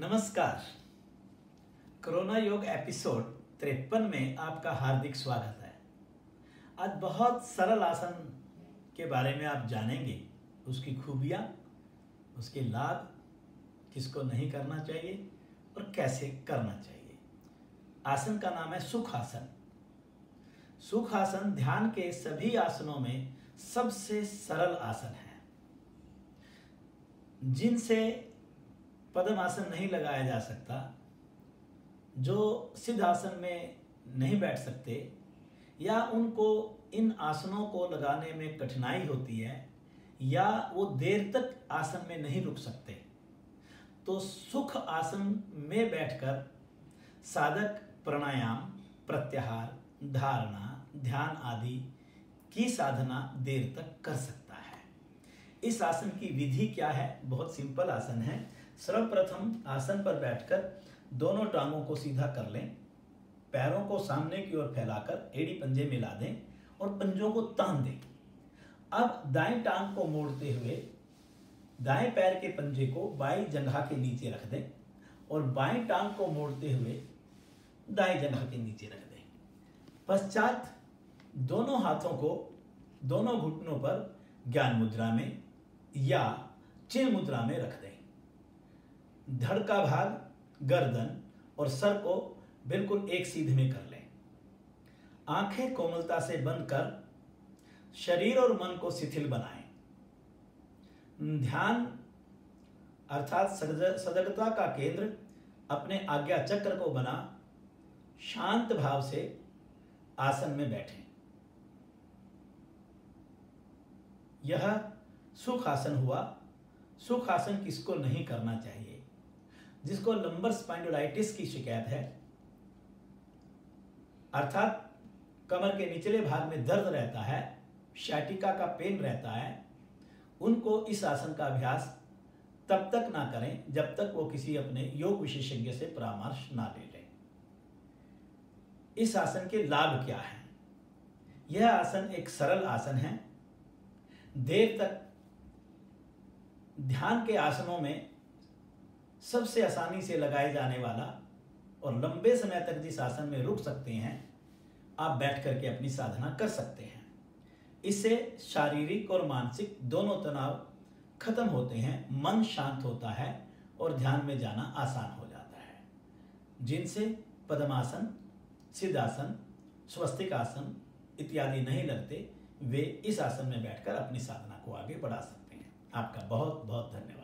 नमस्कार। कोरोना योग एपिसोड 53 में आपका हार्दिक स्वागत है। आज बहुत सरल आसन के बारे में आप जानेंगे, उसकी खूबियाँ, उसके लाभ, किसको नहीं करना चाहिए और कैसे करना चाहिए। आसन का नाम है सुखासन। सुखासन ध्यान के सभी आसनों में सबसे सरल आसन है, जिनसे पद्मासन नहीं लगाया जा सकता, जो सिद्धासन में नहीं बैठ सकते या उनको इन आसनों को लगाने में कठिनाई होती है या वो देर तक आसन में नहीं रुक सकते, तो सुख आसन में बैठकर साधक प्राणायाम, प्रत्याहार, धारणा, ध्यान आदि की साधना देर तक कर सकता है। इस आसन की विधि क्या है? बहुत सिंपल आसन है। सर्वप्रथम आसन पर बैठकर दोनों टांगों को सीधा कर लें, पैरों को सामने की ओर फैलाकर एड़ी पंजे मिला दें और पंजों को तान दें। अब दाएं टांग को मोड़ते हुए दाएं पैर के पंजे को बाईं जंघा के नीचे रख दें और बाएं टांग को मोड़ते हुए दाएं जंघा के नीचे रख दें। पश्चात दोनों हाथों को दोनों घुटनों पर ज्ञान मुद्रा में या चिन्ह मुद्रा में रख दें। धड़ का भाग, गर्दन और सर को बिल्कुल एक सीध में कर लें। आंखें कोमलता से बंद कर शरीर और मन को शिथिल बनाएं। ध्यान अर्थात सजगता का केंद्र अपने आज्ञा चक्र को बना शांत भाव से आसन में बैठें। यह सुख आसन हुआ। सुख आसन किसको नहीं करना चाहिए? जिसको लंबर स्पाइंडोलाइटिस की शिकायत है, अर्थात कमर के निचले भाग में दर्द रहता है, शाटिका का पेन रहता है, उनको इस आसन का अभ्यास तब तक ना करें जब तक वो किसी अपने योग विशेषज्ञ से परामर्श ना ले लें। इस आसन के लाभ क्या हैं? यह आसन एक सरल आसन है। देर तक ध्यान के आसनों में सबसे आसानी से लगाए जाने वाला और लंबे समय तक जिस आसन में रुक सकते हैं, आप बैठ करके अपनी साधना कर सकते हैं। इससे शारीरिक और मानसिक दोनों तनाव खत्म होते हैं, मन शांत होता है और ध्यान में जाना आसान हो जाता है। जिनसे पद्मासन, सिद्धासन, स्वस्तिक आसन इत्यादि नहीं लगते, वे इस आसन में बैठकर अपनी साधना को आगे बढ़ा सकते हैं। आपका बहुत बहुत धन्यवाद।